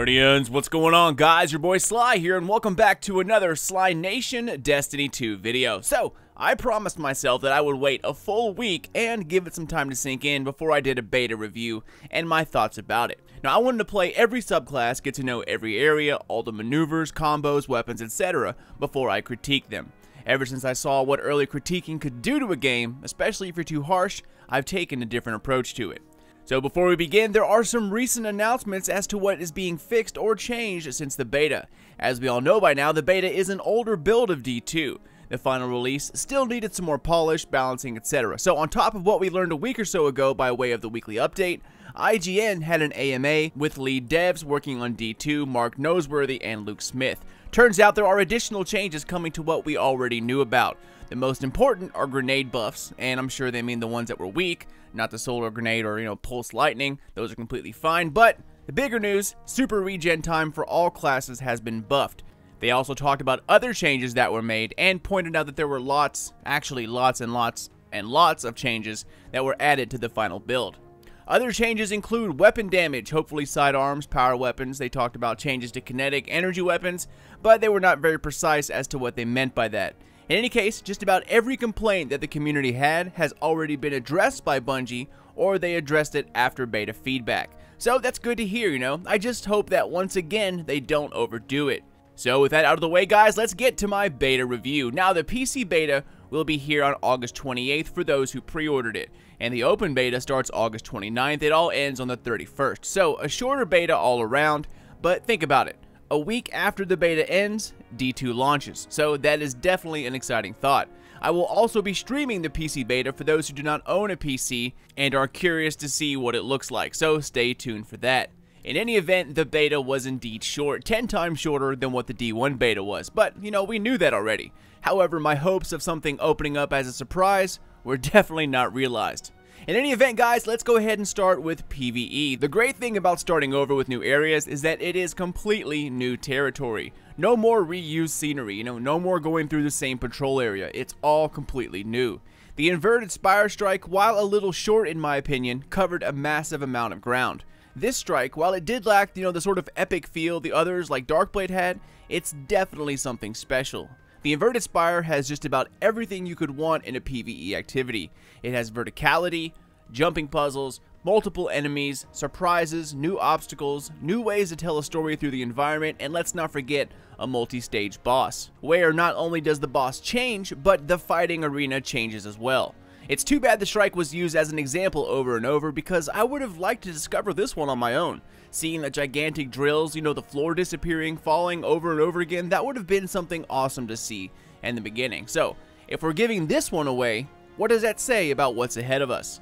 Guardians, what's going on, guys? Your boy Sly here, and welcome back to another Sly Nation Destiny 2 video. So, I promised myself that I would wait a full week and give it some time to sink in before I did a beta review and my thoughts about it. Now, I wanted to play every subclass, get to know every area, all the maneuvers, combos, weapons, etc. before I critique them. Ever since I saw what early critiquing could do to a game, especially if you're too harsh, I've taken a different approach to it. So before we begin, there are some recent announcements as to what is being fixed or changed since the beta. As we all know by now, the beta is an older build of D2. The final release still needed some more polish, balancing, etc. So on top of what we learned a week or so ago by way of the weekly update, IGN had an AMA with lead devs working on D2, Mark Noseworthy and Luke Smith. Turns out there are additional changes coming to what we already knew about. The most important are grenade buffs, and I'm sure they mean the ones that were weak, not the solar grenade or, pulse lightning. Those are completely fine, but the bigger news, super regen time for all classes has been buffed. They also talked about other changes that were made and pointed out that there were lots and lots of changes that were added to the final build. Other changes include weapon damage, hopefully sidearms, power weapons. They talked about changes to kinetic energy weapons, but they were not very precise as to what they meant by that. In any case, just about every complaint that the community had has already been addressed by Bungie, or they addressed it after beta feedback. So that's good to hear, I just hope that once again, they don't overdo it. So with that out of the way, guys, let's get to my beta review. Now, the PC beta will be here on August 28th for those who pre-ordered it, and the open beta starts August 29th. It all ends on the 31st. So a shorter beta all around, but think about it. A week after the beta ends, D2 launches, so that is definitely an exciting thought. I will also be streaming the PC beta for those who do not own a PC and are curious to see what it looks like, so stay tuned for that. In any event, the beta was indeed short, 10 times shorter than what the D1 beta was, but we knew that already. However, my hopes of something opening up as a surprise were definitely not realized. In any event, guys, let's go ahead and start with PvE. The great thing about starting over with new areas is that it is completely new territory. No more reused scenery, no more going through the same patrol area. It's all completely new. The inverted spire strike, while a little short in my opinion, covered a massive amount of ground. This strike, while it did lack, the sort of epic feel the others like Darkblade had, it's definitely something special. The inverted spire has just about everything you could want in a PvE activity. It has verticality, jumping puzzles, multiple enemies, surprises, new obstacles, new ways to tell a story through the environment, and let's not forget a multi-stage boss, where not only does the boss change, but the fighting arena changes as well. It's too bad the strike was used as an example over and over, because I would have liked to discover this one on my own. Seeing the gigantic drills, the floor disappearing, falling over and over again, that would have been something awesome to see in the beginning. So, if we're giving this one away, what does that say about what's ahead of us?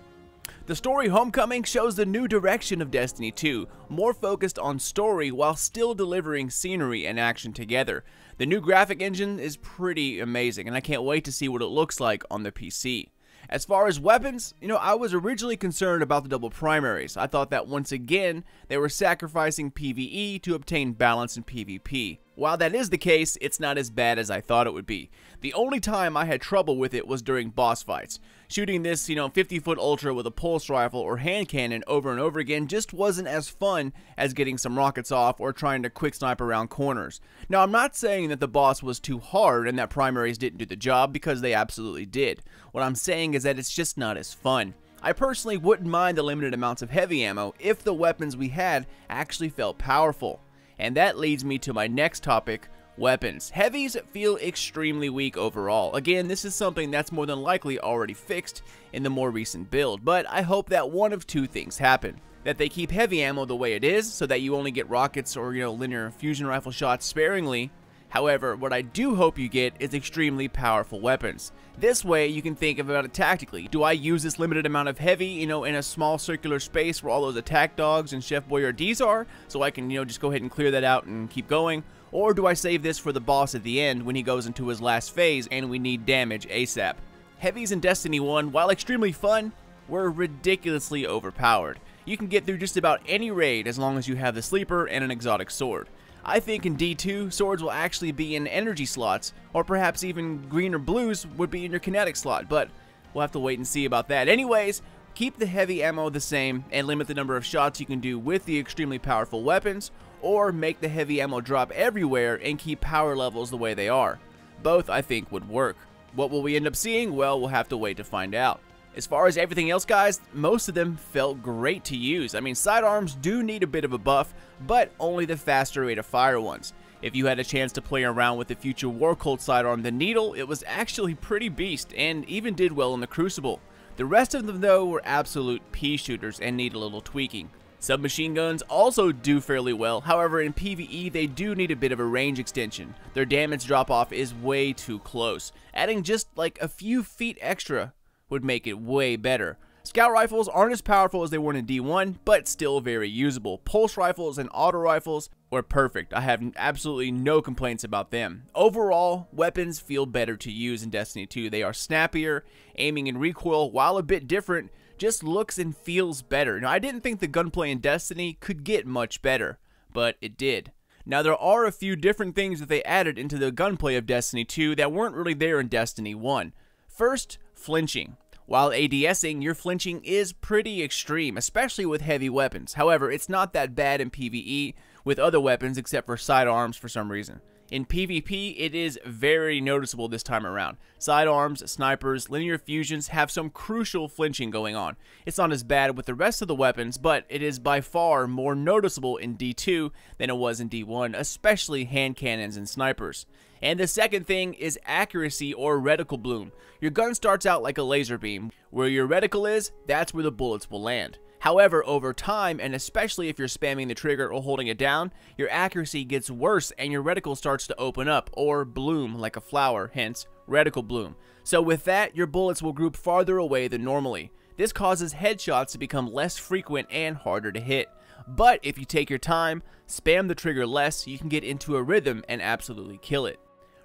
The story Homecoming shows the new direction of Destiny 2, more focused on story while still delivering scenery and action together. The new graphic engine is pretty amazing, and I can't wait to see what it looks like on the PC. As far as weapons, I was originally concerned about the double primaries. I thought that once again, they were sacrificing PvE to obtain balance in PvP. While that is the case, it's not as bad as I thought it would be. The only time I had trouble with it was during boss fights. Shooting this, 50-foot ultra with a pulse rifle or hand cannon over and over again just wasn't as fun as getting some rockets off or trying to quick snipe around corners. Now, I'm not saying that the boss was too hard and that primaries didn't do the job, because they absolutely did. What I'm saying is that it's just not as fun. I personally wouldn't mind the limited amounts of heavy ammo if the weapons we had actually felt powerful. And that leads me to my next topic, weapons. Heavies feel extremely weak overall. Again, this is something that's more than likely already fixed in the more recent build, but I hope that one of two things happen. That they keep heavy ammo the way it is, so that you only get rockets or linear fusion rifle shots sparingly. However, what I do hope you get is extremely powerful weapons. This way, you can think about it tactically. Do I use this limited amount of heavy, in a small circular space where all those attack dogs and Chef Boyardees are, so I can, just go ahead and clear that out and keep going? Or do I save this for the boss at the end when he goes into his last phase and we need damage ASAP? Heavies in Destiny 1, while extremely fun, were ridiculously overpowered. You can get through just about any raid as long as you have the sleeper and an exotic sword. I think in D2, swords will actually be in energy slots, or perhaps even green or blues would be in your kinetic slot, but we'll have to wait and see about that. Anyways, keep the heavy ammo the same and limit the number of shots you can do with the extremely powerful weapons, or make the heavy ammo drop everywhere and keep power levels the way they are. Both, I think, would work. What will we end up seeing? Well, we'll have to wait to find out. As far as everything else, guys, most of them felt great to use. I mean, sidearms do need a bit of a buff, but only the faster rate of fire ones. If you had a chance to play around with the future War Cult sidearm, the Needle, it was actually pretty beast and even did well in the Crucible. The rest of them, though, were absolute pea shooters and need a little tweaking. Submachine guns also do fairly well, however in PvE they do need a bit of a range extension. Their damage drop off is way too close. Adding just like a few feet extra would make it way better. Scout rifles aren't as powerful as they were in D1, but still very usable. Pulse rifles and auto rifles were perfect. I have absolutely no complaints about them. Overall, weapons feel better to use in Destiny 2. They are snappier, aiming and recoil, while a bit different, just looks and feels better. Now, I didn't think the gunplay in Destiny could get much better, but it did. Now, there are a few different things that they added into the gunplay of Destiny 2 that weren't really there in Destiny 1. First, flinching. While ADSing, your flinching is pretty extreme, especially with heavy weapons. However, it's not that bad in PvE with other weapons except for sidearms for some reason. In PvP, it is very noticeable this time around. Sidearms, snipers, linear fusions have some crucial flinching going on. It's not as bad with the rest of the weapons, but it is by far more noticeable in D2 than it was in D1, especially hand cannons and snipers. And the second thing is accuracy or reticle bloom. Your gun starts out like a laser beam. Where your reticle is, that's where the bullets will land. However, over time, and especially if you're spamming the trigger or holding it down, your accuracy gets worse and your reticle starts to open up or bloom like a flower, hence reticle bloom. So with that, your bullets will group farther away than normally. This causes headshots to become less frequent and harder to hit. But if you take your time, spam the trigger less, you can get into a rhythm and absolutely kill it.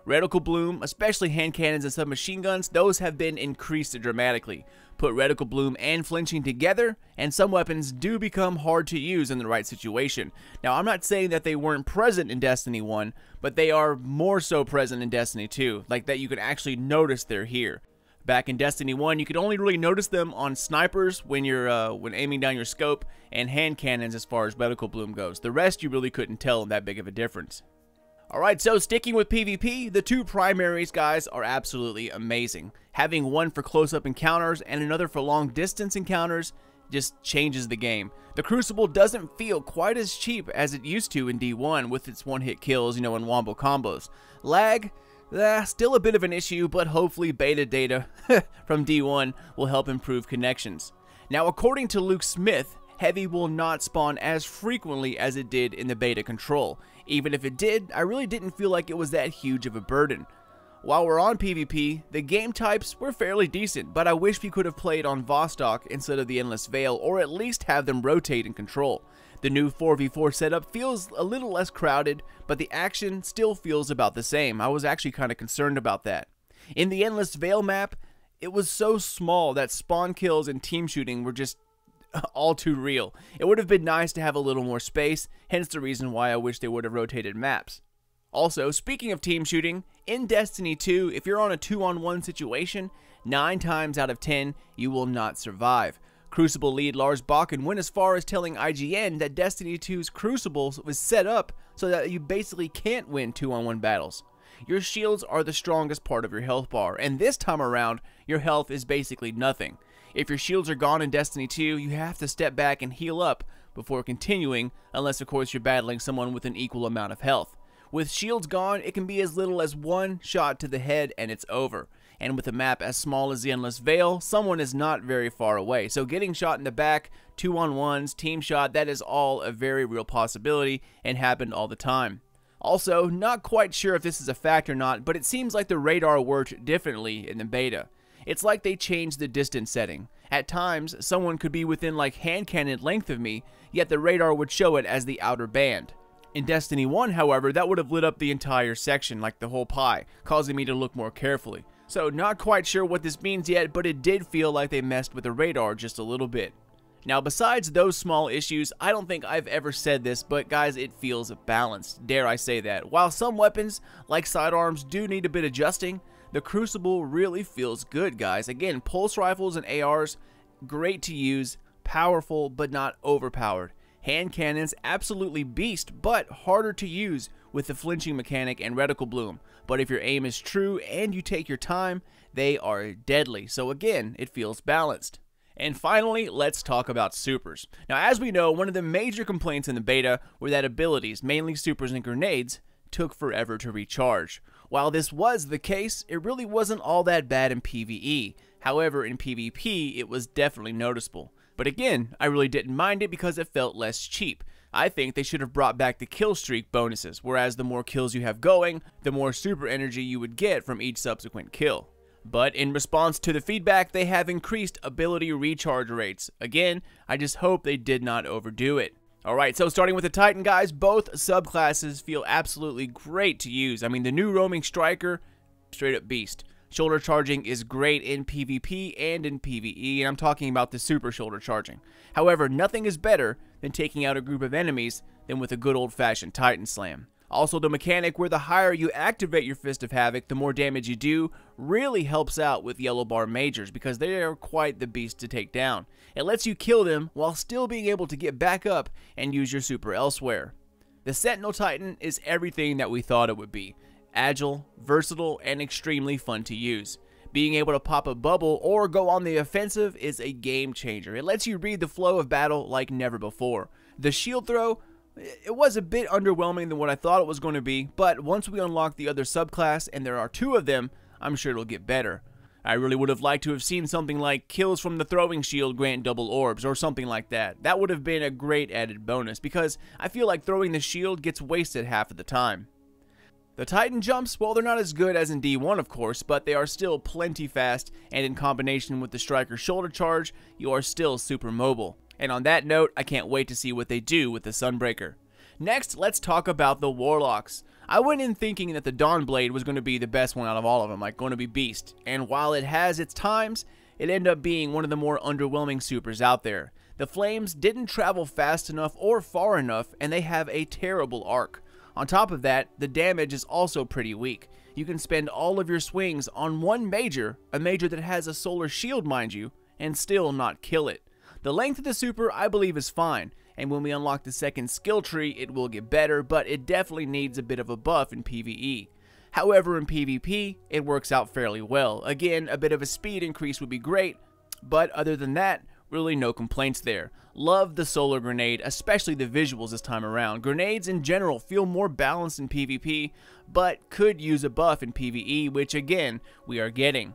Reticle bloom, especially hand cannons and submachine guns, those have been increased dramatically. Put reticle bloom and flinching together, and some weapons do become hard to use in the right situation. Now, I'm not saying that they weren't present in Destiny 1, but they are more so present in Destiny 2, like that you can actually notice they're here. Back in Destiny 1, you could only really notice them on snipers when you're when aiming down your scope, and hand cannons as far as reticle bloom goes. The rest you really couldn't tell that big of a difference. Alright, so sticking with PvP, the two primaries, guys, are absolutely amazing. Having one for close-up encounters and another for long-distance encounters just changes the game. The Crucible doesn't feel quite as cheap as it used to in D1 with its one-hit kills, and wombo combos. Lag, still a bit of an issue, but hopefully beta data from D1 will help improve connections. Now, according to Luke Smith, Heavy will not spawn as frequently as it did in the beta control. Even if it did, I really didn't feel like it was that huge of a burden. While we're on PvP, the game types were fairly decent, but I wish we could have played on Vostok instead of the Endless Veil, or at least have them rotate and control. The new 4v4 setup feels a little less crowded, but the action still feels about the same. I was actually kind of concerned about that. In the Endless Veil map, it was so small that spawn kills and team shooting were just all too real. It would have been nice to have a little more space, hence the reason why I wish they would have rotated maps. Also, speaking of team shooting, in Destiny 2, if you're on a 2-on-1 situation, 9 times out of 10, you will not survive. Crucible lead Lars Bakken went as far as telling IGN that Destiny 2's Crucible was set up so that you basically can't win 2-on-1 battles. Your shields are the strongest part of your health bar, and this time around, your health is basically nothing. If your shields are gone in Destiny 2, you have to step back and heal up before continuing, unless of course you're battling someone with an equal amount of health. With shields gone, it can be as little as one shot to the head and it's over. And with a map as small as the Endless Veil, someone is not very far away. So getting shot in the back, 2-on-1s, team shot, that is all a very real possibility and happened all the time. Also, not quite sure if this is a fact or not, but it seems like the radar worked differently in the beta. It's like they changed the distance setting. At times, someone could be within like hand cannon length of me, yet the radar would show it as the outer band. In Destiny 1, however, that would have lit up the entire section, like the whole pie, causing me to look more carefully. So not quite sure what this means yet, but it did feel like they messed with the radar just a little bit. Now, besides those small issues, I don't think I've ever said this, but guys, it feels balanced, dare I say that. While some weapons, like sidearms, do need a bit adjusting, the Crucible really feels good, guys. Again, pulse rifles and ARs, great to use, powerful but not overpowered. Hand cannons absolutely beast, but harder to use with the flinching mechanic and reticle bloom. But if your aim is true and you take your time, they are deadly. So again, it feels balanced. And finally, let's talk about supers. Now, as we know, one of the major complaints in the beta were that abilities, mainly supers and grenades, took forever to recharge. While this was the case, it really wasn't all that bad in PvE. However, in PvP, it was definitely noticeable. But again, I really didn't mind it because it felt less cheap. I think they should have brought back the kill streak bonuses, whereas the more kills you have going, the more super energy you would get from each subsequent kill. But in response to the feedback, they have increased ability recharge rates. Again, I just hope they did not overdo it. Alright, so starting with the Titan, guys, both subclasses feel absolutely great to use. I mean, the new roaming striker, straight up beast. Shoulder charging is great in PvP and in PvE, and I'm talking about the super shoulder charging. However, nothing is better than taking out a group of enemies than with a good old-fashioned Titan Slam. Also, the mechanic where the higher you activate your Fist of Havoc, the more damage you do, really helps out with yellow bar majors because they are quite the beast to take down. It lets you kill them while still being able to get back up and use your super elsewhere. The Sentinel Titan is everything that we thought it would be. Agile, versatile, and extremely fun to use. Being able to pop a bubble or go on the offensive is a game changer. It lets you read the flow of battle like never before. The shield throw, it was a bit underwhelming than what I thought it was going to be, but once we unlock the other subclass, and there are 2 of them, I'm sure it'll get better. I really would have liked to have seen something like kills from the throwing shield grant double orbs or something like that. That would have been a great added bonus because I feel like throwing the shield gets wasted half of the time. The Titan jumps, well, they're not as good as in D1 of course, but they are still plenty fast, and in combination with the Striker shoulder charge, you are still super mobile. And on that note, I can't wait to see what they do with the Sunbreaker. Next, let's talk about the Warlocks. I went in thinking that the Dawnblade was going to be the best one out of all of them, like going to be beast. And while it has its times, it ended up being one of the more underwhelming supers out there. The flames didn't travel fast enough or far enough, and they have a terrible arc. On top of that, the damage is also pretty weak. You can spend all of your swings on one major, a major that has a solar shield mind you, and still not kill it. The length of the super I believe is fine, and when we unlock the second skill tree it will get better, but it definitely needs a bit of a buff in PvE. However, in PvP, it works out fairly well. Again, a bit of a speed increase would be great, but other than that, really no complaints there. Love the solar grenade, especially the visuals this time around. Grenades in general feel more balanced in PvP, but could use a buff in PvE, which again, we are getting.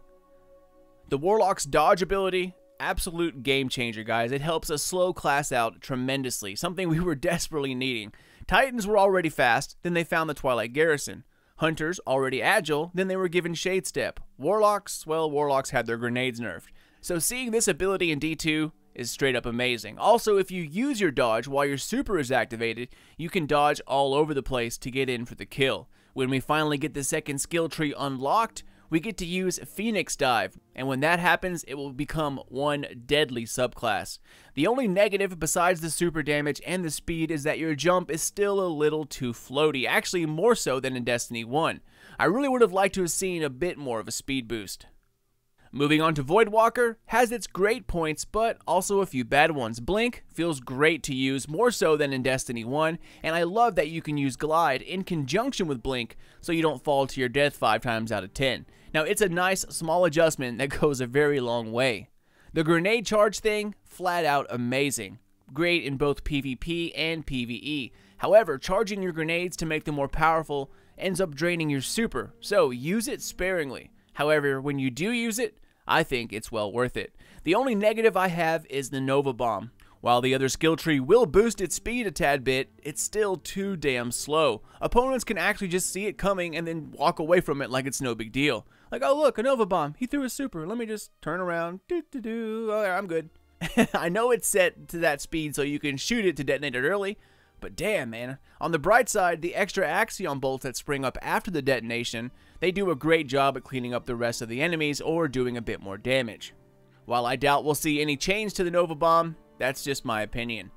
The Warlock's dodge ability, absolute game changer, guys. It helps us slow class out tremendously, something we were desperately needing. Titans were already fast, then they found the Twilight Garrison. Hunters, already agile, then they were given Shade Step. Warlocks, well, Warlocks had their grenades nerfed. So seeing this ability in D2 is straight up amazing. Also, if you use your dodge while your super is activated, you can dodge all over the place to get in for the kill. When we finally get the second skill tree unlocked, we get to use Phoenix Dive, and when that happens, it will become one deadly subclass. The only negative besides the super damage and the speed is that your jump is still a little too floaty, actually more so than in Destiny 1. I really would have liked to have seen a bit more of a speed boost. Moving on to Voidwalker, has its great points, but also a few bad ones. Blink feels great to use, more so than in Destiny 1, and I love that you can use Glide in conjunction with Blink so you don't fall to your death 5 times out of 10. Now, it's a nice, small adjustment that goes a very long way. The grenade charge thing, flat out amazing. Great in both PvP and PvE. However, charging your grenades to make them more powerful ends up draining your super, so use it sparingly. However, when you do use it, I think it's well worth it. The only negative I have is the Nova Bomb. While the other skill tree will boost its speed a tad bit, it's still too damn slow. Opponents can actually just see it coming and then walk away from it like it's no big deal. Like, oh look, a Nova Bomb, he threw a super, let me just turn around, oh, I'm good. I know it's set to that speed so you can shoot it to detonate it early, but damn, man. On the bright side, the extra Axion bolts that spring up after the detonation, they do a great job at cleaning up the rest of the enemies or doing a bit more damage. While I doubt we'll see any change to the Nova Bomb, that's just my opinion.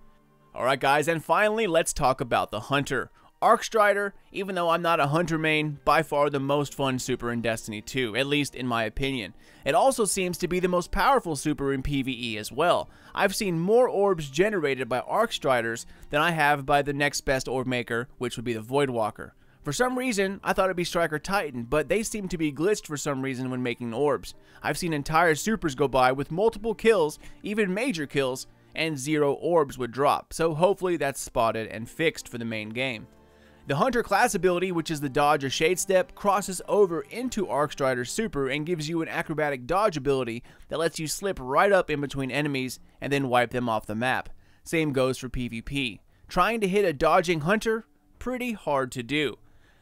Alright guys, and finally, let's talk about the Hunter. Arc Strider, even though I'm not a Hunter main, by far the most fun super in Destiny 2, at least in my opinion. It also seems to be the most powerful super in PvE as well. I've seen more orbs generated by Arc Striders than I have by the next best orb maker, which would be the Voidwalker. For some reason, I thought it'd be Striker Titan, but they seem to be glitched for some reason when making orbs. I've seen entire supers go by with multiple kills, even major kills, and 0 orbs would drop, so hopefully that's spotted and fixed for the main game. The Hunter class ability, which is the dodge or shade step, crosses over into Arc Strider's super and gives you an acrobatic dodge ability that lets you slip right up in between enemies and then wipe them off the map. Same goes for PvP. Trying to hit a dodging Hunter? Pretty hard to do.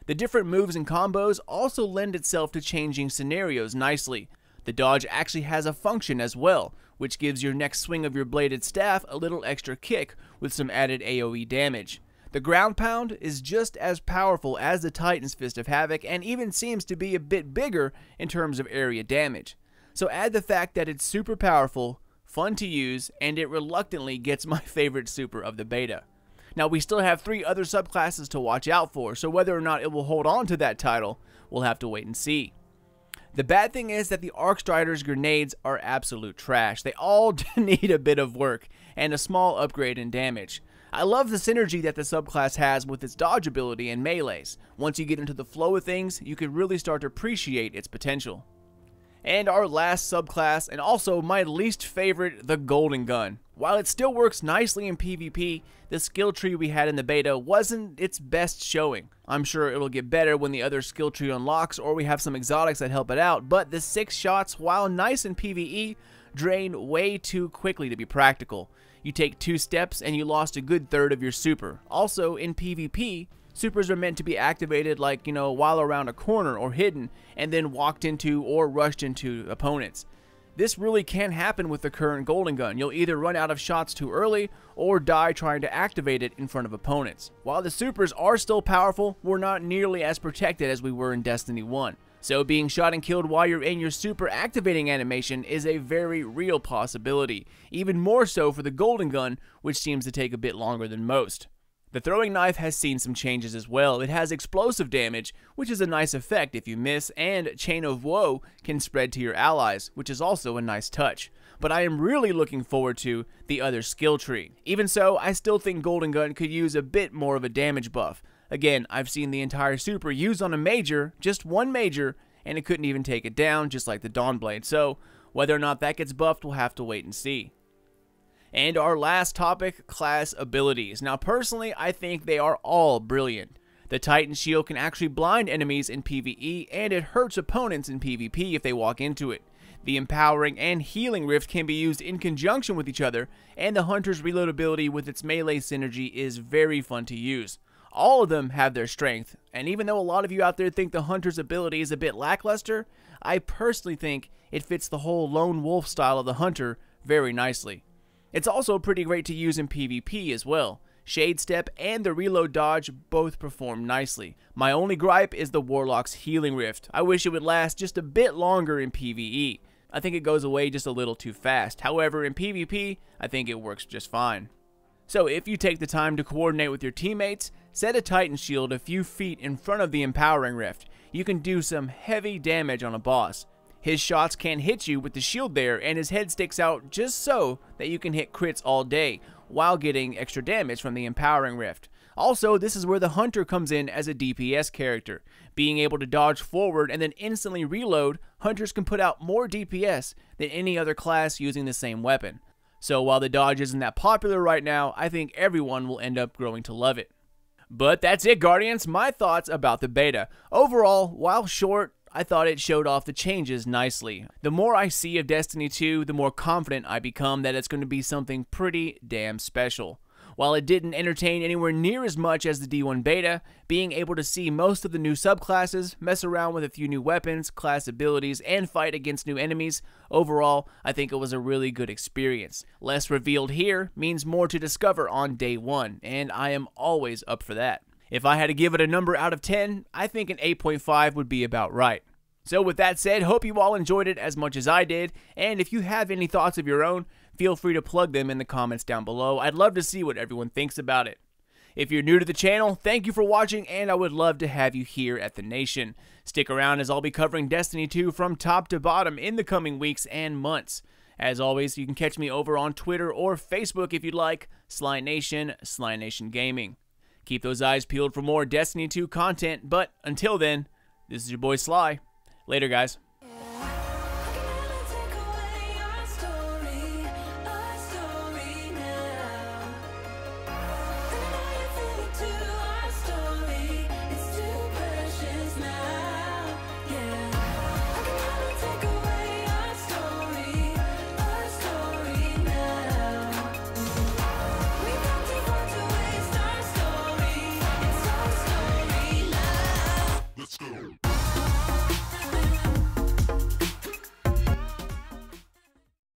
The different moves and combos also lend itself to changing scenarios nicely. The dodge actually has a function as well, which gives your next swing of your bladed staff a little extra kick with some added AoE damage. The ground pound is just as powerful as the Titan's Fist of Havoc and even seems to be a bit bigger in terms of area damage. So add the fact that it's super powerful, fun to use, and it reluctantly gets my favorite super of the beta. Now we still have 3 other subclasses to watch out for, so whether or not it will hold on to that title, we'll have to wait and see. The bad thing is that the Arc Strider's grenades are absolute trash. They all need a bit of work and a small upgrade in damage. I love the synergy that the subclass has with its dodge ability and melees. Once you get into the flow of things, you can really start to appreciate its potential. And our last subclass, and also my least favorite, the Golden Gun. While it still works nicely in PvP, the skill tree we had in the beta wasn't its best showing. I'm sure it'll get better when the other skill tree unlocks or we have some exotics that help it out, but the 6 shots, while nice in PvE, drain way too quickly to be practical. You take 2 steps and you lost a good third of your super. Also, in PvP, supers are meant to be activated like, while around a corner or hidden, and then walked into or rushed into opponents. This really can happen with the current Golden Gun. You'll either run out of shots too early, or die trying to activate it in front of opponents. While the supers are still powerful, we're not nearly as protected as we were in Destiny 1. So being shot and killed while you're in your super activating animation is a very real possibility, even more so for the Golden Gun, which seems to take a bit longer than most. The throwing knife has seen some changes as well. It has explosive damage, which is a nice effect if you miss, and Chain of Woe can spread to your allies, which is also a nice touch. But I am really looking forward to the other skill tree. Even so, I still think Golden Gun could use a bit more of a damage buff. Again, I've seen the entire super used on a major, just one major, and it couldn't even take it down, just like the Dawnblade. So, whether or not that gets buffed, we'll have to wait and see. And our last topic, class abilities. Now, personally, I think they are all brilliant. The Titan Shield can actually blind enemies in PvE, and it hurts opponents in PvP if they walk into it. The Empowering and Healing Rift can be used in conjunction with each other, and the Hunter's reload ability with its melee synergy is very fun to use. All of them have their strength, and even though a lot of you out there think the Hunter's ability is a bit lackluster, I personally think it fits the whole lone wolf style of the Hunter very nicely. It's also pretty great to use in PvP as well. Shade Step and the Reload Dodge both perform nicely. My only gripe is the Warlock's Healing Rift. I wish it would last just a bit longer in PvE. I think it goes away just a little too fast. However, in PvP, I think it works just fine. So if you take the time to coordinate with your teammates, set a Titan Shield a few feet in front of the Empowering Rift. You can do some heavy damage on a boss. His shots can't hit you with the shield there, and his head sticks out just so that you can hit crits all day, while getting extra damage from the Empowering Rift. Also, this is where the Hunter comes in as a DPS character. Being able to dodge forward and then instantly reload, Hunters can put out more DPS than any other class using the same weapon. So while the dodge isn't that popular right now, I think everyone will end up growing to love it. But that's it, Guardians, my thoughts about the beta. Overall, while short, I thought it showed off the changes nicely. The more I see of Destiny 2, the more confident I become that it's going to be something pretty damn special. While it didn't entertain anywhere near as much as the D1 beta, being able to see most of the new subclasses, mess around with a few new weapons, class abilities, and fight against new enemies, overall, I think it was a really good experience. Less revealed here means more to discover on day 1, and I am always up for that. If I had to give it a number out of 10, I think an 8.5 would be about right. So with that said, hope you all enjoyed it as much as I did, and if you have any thoughts of your own, feel free to plug them in the comments down below. I'd love to see what everyone thinks about it. If you're new to the channel, thank you for watching, and I would love to have you here at the Nation. Stick around as I'll be covering Destiny 2 from top to bottom in the coming weeks and months. As always, you can catch me over on Twitter or Facebook if you'd like, Sly Nation, Sly Nation Gaming. Keep those eyes peeled for more Destiny 2 content, but until then, this is your boy Sly. Later, guys.